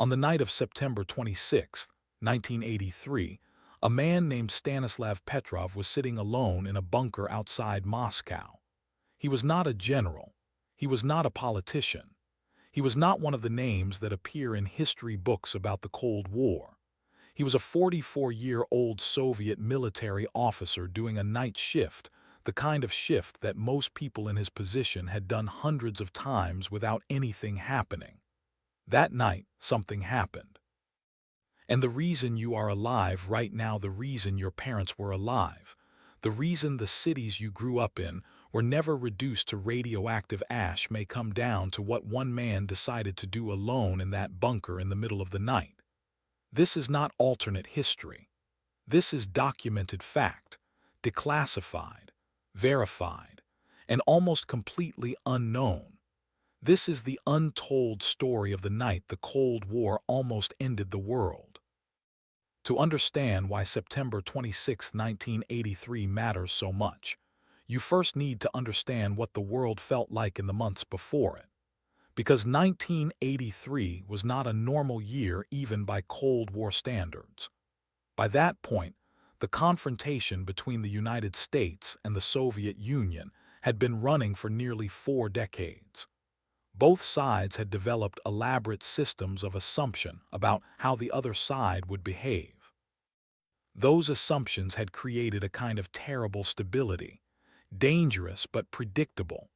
On the night of September 26, 1983, a man named Stanislav Petrov was sitting alone in a bunker outside Moscow. He was not a general. He was not a politician. He was not one of the names that appear in history books about the Cold War. He was a 44-year-old Soviet military officer doing a night shift, the kind of shift that most people in his position had done hundreds of times without anything happening. That night, something happened. And the reason you are alive right now, the reason your parents were alive, the reason the cities you grew up in were never reduced to radioactive ash may come down to what one man decided to do alone in that bunker in the middle of the night. This is not alternate history. This is documented fact, declassified, verified, and almost completely unknown. This is the untold story of the night the Cold War almost ended the world. To understand why September 26, 1983 matters so much, you first need to understand what the world felt like in the months before it. Because 1983 was not a normal year even by Cold War standards. By that point, the confrontation between the United States and the Soviet Union had been running for nearly 4 decades. Both sides had developed elaborate systems of assumption about how the other side would behave. Those assumptions had created a kind of terrible stability, dangerous but predictable.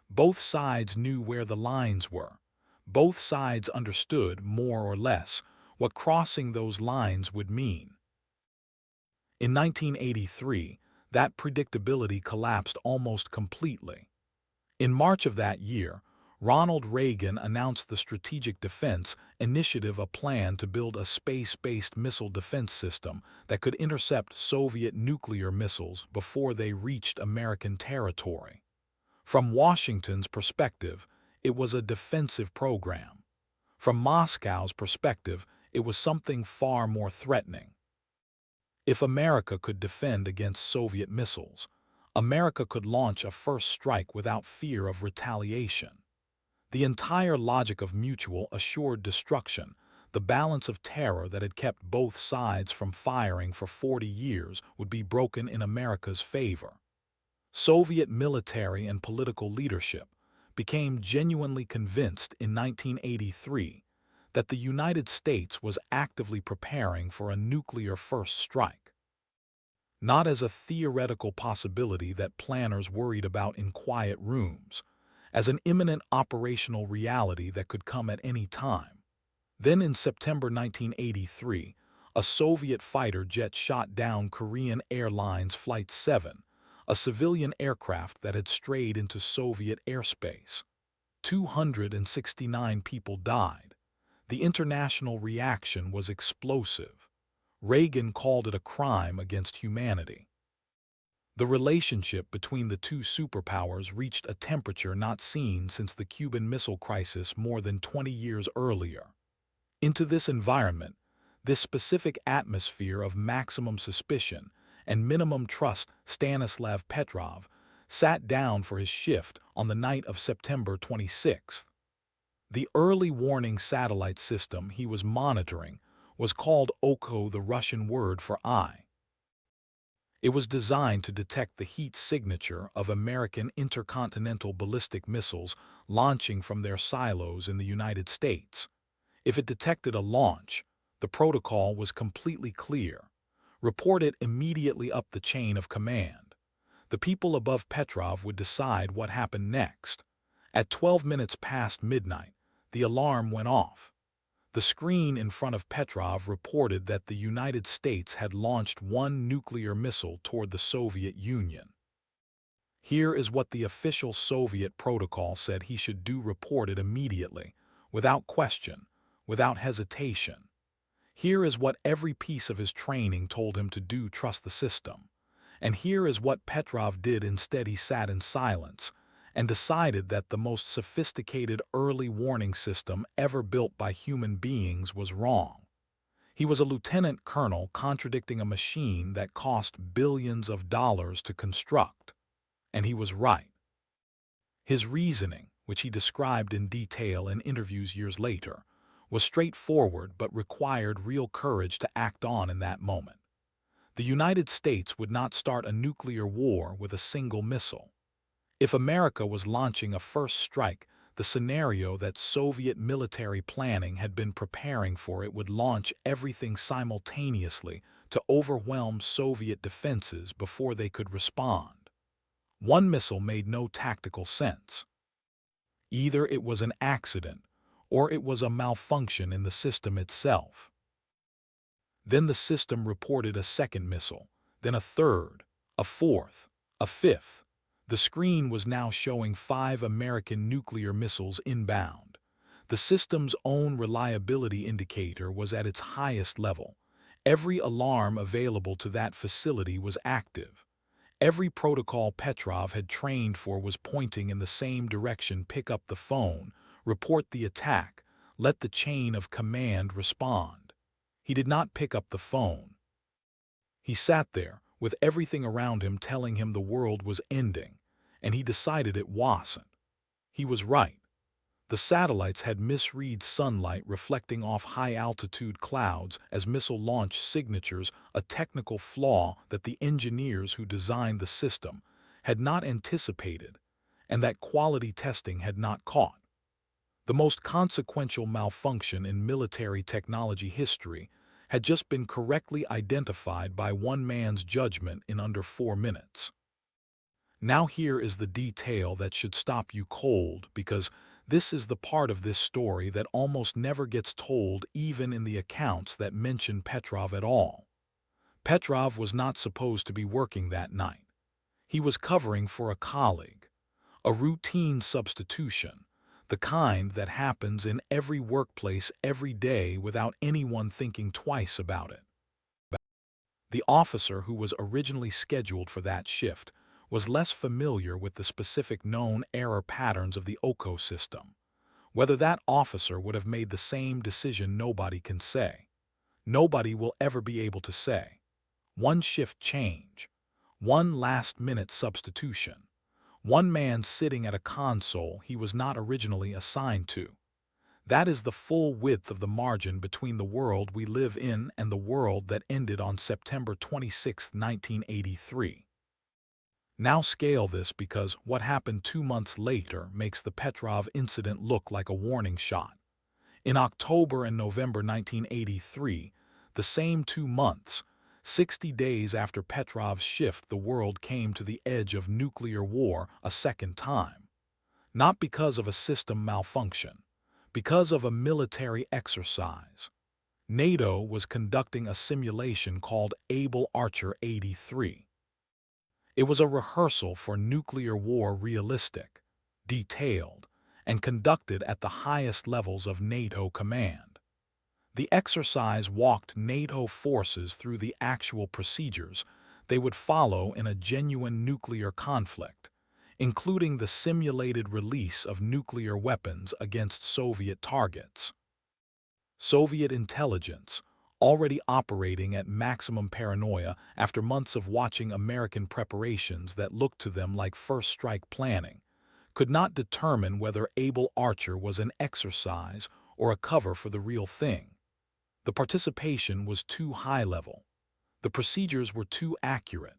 Both sides knew where the lines were. Both sides understood, more or less, what crossing those lines would mean. In 1983, that predictability collapsed almost completely. In March of that year, Ronald Reagan announced the Strategic Defense Initiative, a plan to build a space-based missile defense system that could intercept Soviet nuclear missiles before they reached American territory. From Washington's perspective, it was a defensive program. From Moscow's perspective, it was something far more threatening. If America could defend against Soviet missiles, America could launch a first strike without fear of retaliation. The entire logic of mutual assured destruction, the balance of terror that had kept both sides from firing for 40 years, would be broken in America's favor. Soviet military and political leadership became genuinely convinced in 1983 that the United States was actively preparing for a nuclear first strike. Not as a theoretical possibility that planners worried about in quiet rooms, as an imminent operational reality that could come at any time. Then in September 1983, a Soviet fighter jet shot down Korean Airlines Flight 7, a civilian aircraft that had strayed into Soviet airspace. 269 people died. The international reaction was explosive. Reagan called it a crime against humanity. The relationship between the two superpowers reached a temperature not seen since the Cuban Missile Crisis more than 20 years earlier. Into this environment, this specific atmosphere of maximum suspicion and minimum trust, Stanislav Petrov sat down for his shift on the night of September 26th. The early warning satellite system he was monitoring was called Oko, the Russian word for eye. It was designed to detect the heat signature of American intercontinental ballistic missiles launching from their silos in the United States. If it detected a launch, the protocol was completely clear. Report it immediately up the chain of command. The people above Petrov would decide what happened next. At 12 minutes past midnight, the alarm went off. The screen in front of Petrov reported that the United States had launched one nuclear missile toward the Soviet Union. Here is what the official Soviet protocol said he should do: report it immediately, without question, without hesitation. Here is what every piece of his training told him to do: trust the system. And here is what Petrov did instead: he sat in silence and decided that the most sophisticated early warning system ever built by human beings was wrong. He was a lieutenant colonel contradicting a machine that cost billions of dollars to construct. And he was right. His reasoning, which he described in detail in interviews years later, was straightforward but required real courage to act on in that moment. The United States would not start a nuclear war with a single missile. If America was launching a first strike, the scenario that Soviet military planning had been preparing for it would launch everything simultaneously to overwhelm Soviet defenses before they could respond. One missile made no tactical sense. Either it was an accident, or it was a malfunction in the system itself. Then the system reported a second missile, then a third, a fourth, a fifth. The screen was now showing 5 American nuclear missiles inbound. The system's own reliability indicator was at its highest level. Every alarm available to that facility was active. Every protocol Petrov had trained for was pointing in the same direction: pick up the phone, report the attack, let the chain of command respond. He did not pick up the phone. He sat there, with everything around him telling him the world was ending, and he decided it wasn't. He was right. The satellites had misread sunlight reflecting off high-altitude clouds as missile launch signatures, a technical flaw that the engineers who designed the system had not anticipated and that quality testing had not caught. The most consequential malfunction in military technology history had just been correctly identified by one man's judgment in under 4 minutes. Now here is the detail that should stop you cold, because this is the part of this story that almost never gets told, even in the accounts that mention Petrov at all. Petrov was not supposed to be working that night. He was covering for a colleague. A routine substitution, the kind that happens in every workplace every day without anyone thinking twice about it. The officer who was originally scheduled for that shift was less familiar with the specific known error patterns of the OCO system. Whether that officer would have made the same decision, nobody can say. Nobody will ever be able to say. One shift change, one last-minute substitution, one man sitting at a console he was not originally assigned to. That is the full width of the margin between the world we live in and the world that ended on September 26, 1983. Now scale this, because what happened 2 months later makes the Petrov incident look like a warning shot. In October and November 1983, the same 2 months, 60 days after Petrov's shift, the world came to the edge of nuclear war a second time. Not because of a system malfunction, because of a military exercise. NATO was conducting a simulation called Able Archer 83. It was a rehearsal for nuclear war, realistic, detailed, and conducted at the highest levels of NATO command. The exercise walked NATO forces through the actual procedures they would follow in a genuine nuclear conflict, including the simulated release of nuclear weapons against Soviet targets. Soviet intelligence, already operating at maximum paranoia after months of watching American preparations that looked to them like first strike planning, could not determine whether Able Archer was an exercise or a cover for the real thing. The participation was too high level. The procedures were too accurate.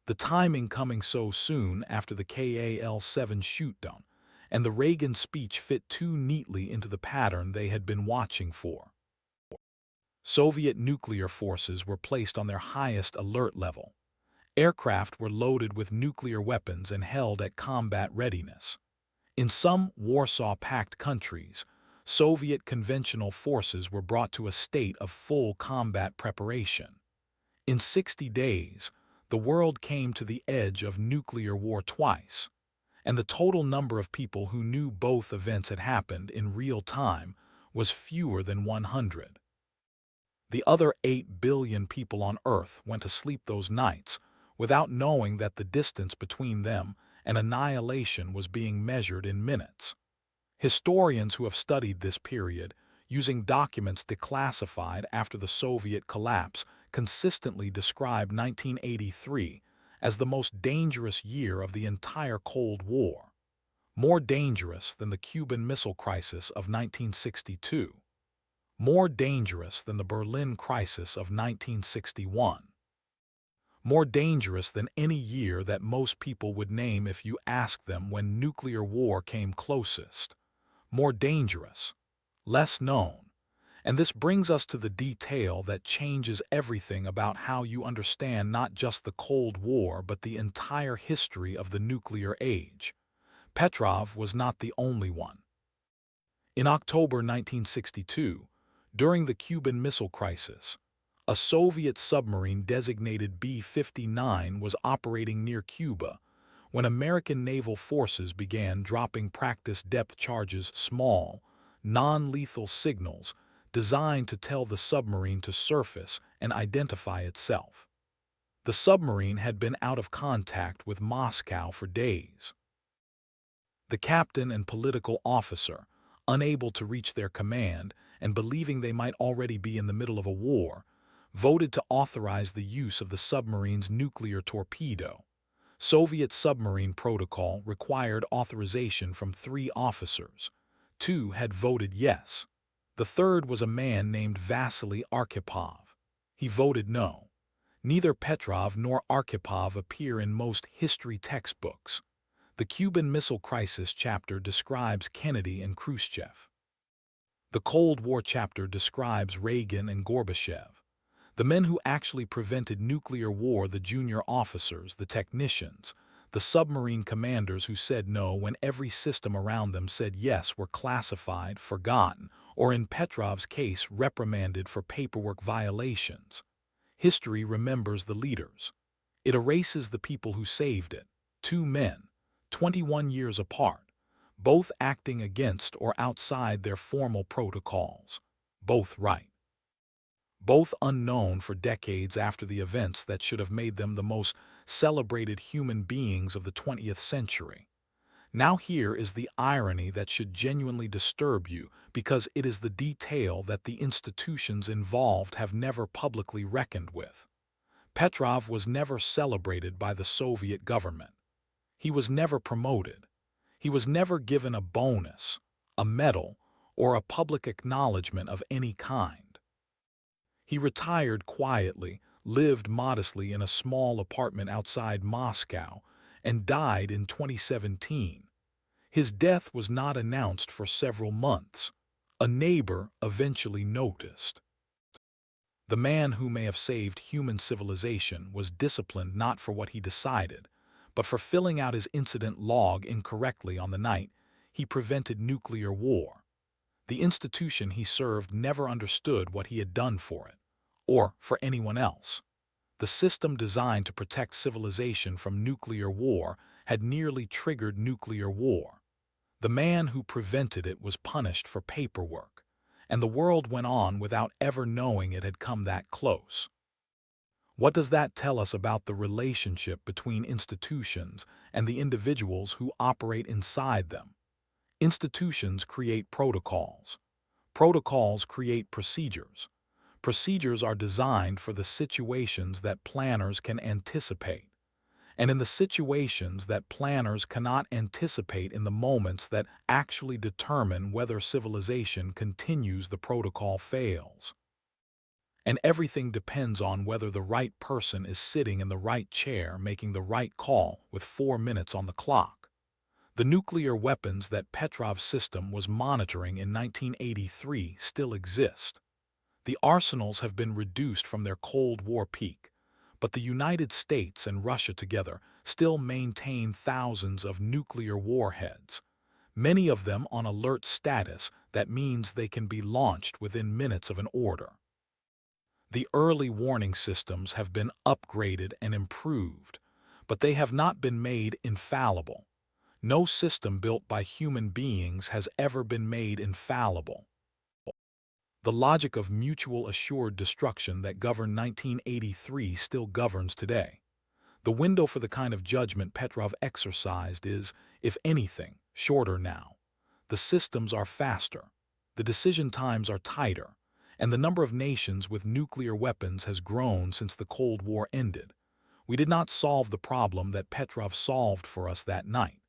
The timing coming so soon after the KAL-7 shootdown, and the Reagan speech fit too neatly into the pattern they had been watching for. Soviet nuclear forces were placed on their highest alert level. Aircraft were loaded with nuclear weapons and held at combat readiness. In some Warsaw Pact countries, Soviet conventional forces were brought to a state of full combat preparation. In 60 days, the world came to the edge of nuclear war twice, and the total number of people who knew both events had happened in real time was fewer than 100. The other 8 billion people on Earth went to sleep those nights without knowing that the distance between them and annihilation was being measured in minutes. Historians who have studied this period, using documents declassified after the Soviet collapse, consistently describe 1983 as the most dangerous year of the entire Cold War, more dangerous than the Cuban Missile Crisis of 1962. more dangerous than the Berlin crisis of 1961, more dangerous than any year that most people would name if you asked them when nuclear war came closest, more dangerous, less known. And this brings us to the detail that changes everything about how you understand not just the Cold War but the entire history of the nuclear age. Petrov was not the only one. In October 1962, during the Cuban Missile Crisis, a Soviet submarine designated B-59 was operating near Cuba when American naval forces began dropping practice depth charges, small, non-lethal signals designed to tell the submarine to surface and identify itself. The submarine had been out of contact with Moscow for days. The captain and political officer, unable to reach their command and believing they might already be in the middle of a war, voted to authorize the use of the submarine's nuclear torpedo. Soviet submarine protocol required authorization from 3 officers. 2 had voted yes. The third was a man named Vasily Arkhipov. He voted no. Neither Petrov nor Arkhipov appear in most history textbooks. The Cuban Missile Crisis chapter describes Kennedy and Khrushchev. The Cold War chapter describes Reagan and Gorbachev. The men who actually prevented nuclear war, the junior officers, the technicians, the submarine commanders who said no when every system around them said yes, were classified, forgotten, or in Petrov's case, reprimanded for paperwork violations. History remembers the leaders. It erases the people who saved it. 2 men, 21 years apart, both acting against or outside their formal protocols, both right. Both unknown for decades after the events that should have made them the most celebrated human beings of the 20th century. Now here is the irony that should genuinely disturb you, because it is the detail that the institutions involved have never publicly reckoned with. Petrov was never celebrated by the Soviet government. He was never promoted. He was never given a bonus, a medal, or a public acknowledgement of any kind. He retired quietly, lived modestly in a small apartment outside Moscow, and died in 2017. His death was not announced for several months. A neighbor eventually noticed. The man who may have saved human civilization was disciplined not for what he decided, but for filling out his incident log incorrectly on the night he prevented nuclear war. The institution he served never understood what he had done for it, or for anyone else. The system designed to protect civilization from nuclear war had nearly triggered nuclear war. The man who prevented it was punished for paperwork, and the world went on without ever knowing it had come that close. What does that tell us about the relationship between institutions and the individuals who operate inside them? Institutions create protocols. Protocols create procedures. Procedures are designed for the situations that planners can anticipate. And in the situations that planners cannot anticipate, in the moments that actually determine whether civilization continues, the protocol fails. And everything depends on whether the right person is sitting in the right chair making the right call with 4 minutes on the clock. The nuclear weapons that Petrov's system was monitoring in 1983 still exist. The arsenals have been reduced from their Cold War peak, but the United States and Russia together still maintain thousands of nuclear warheads, many of them on alert status. That means they can be launched within minutes of an order. The early warning systems have been upgraded and improved, but they have not been made infallible. No system built by human beings has ever been made infallible. The logic of mutual assured destruction that governed 1983 still governs today. The window for the kind of judgment Petrov exercised is, if anything, shorter now. The systems are faster, the decision times are tighter, and the number of nations with nuclear weapons has grown since the Cold War ended. We did not solve the problem that Petrov solved for us that night.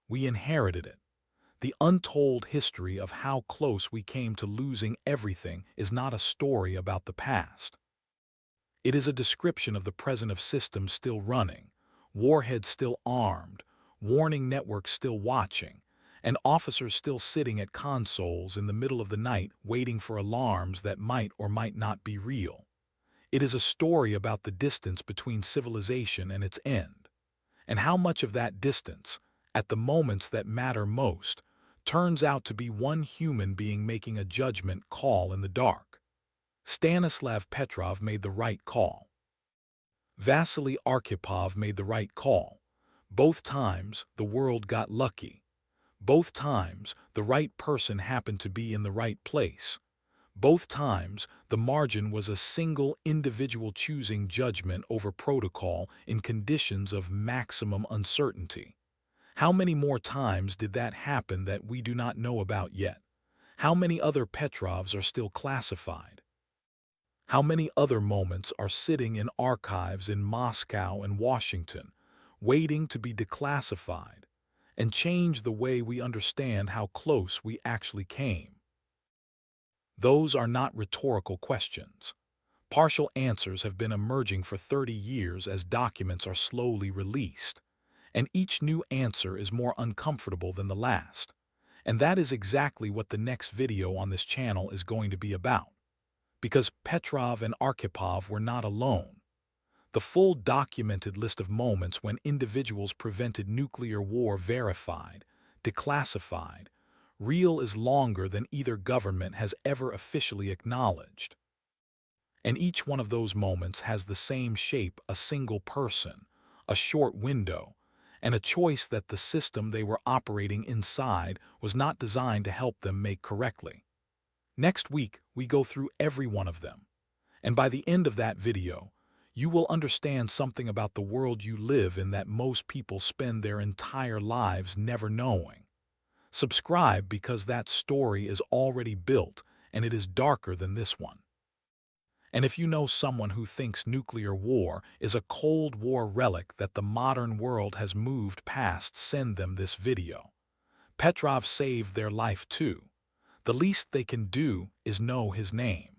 We inherited it. The untold history of how close we came to losing everything is not a story about the past. It is a description of the present of systems still running, warheads still armed, warning networks still watching, and officers still sitting at consoles in the middle of the night waiting for alarms that might or might not be real. It is a story about the distance between civilization and its end, and how much of that distance, at the moments that matter most, turns out to be one human being making a judgment call in the dark. Stanislav Petrov made the right call. Vasily Arkhipov made the right call. Both times, the world got lucky. Both times, the right person happened to be in the right place. Both times, the margin was a single individual choosing judgment over protocol in conditions of maximum uncertainty. How many more times did that happen that we do not know about yet? How many other Petrovs are still classified? How many other moments are sitting in archives in Moscow and Washington, waiting to be declassified and change the way we understand how close we actually came? Those are not rhetorical questions. Partial answers have been emerging for 30 years as documents are slowly released, and each new answer is more uncomfortable than the last. And that is exactly what the next video on this channel is going to be about. Because Petrov and Arkhipov were not alone. The full documented list of moments when individuals prevented nuclear war verified, declassified, real is longer than either government has ever officially acknowledged. And each one of those moments has the same shape: a single person, a short window, and a choice that the system they were operating inside was not designed to help them make correctly. Next week, we go through every one of them. And by the end of that video, you will understand something about the world you live in that most people spend their entire lives never knowing. Subscribe because that story is already built and it is darker than this one. And if you know someone who thinks nuclear war is a Cold War relic that the modern world has moved past, send them this video. Petrov saved their life too. The least they can do is know his name.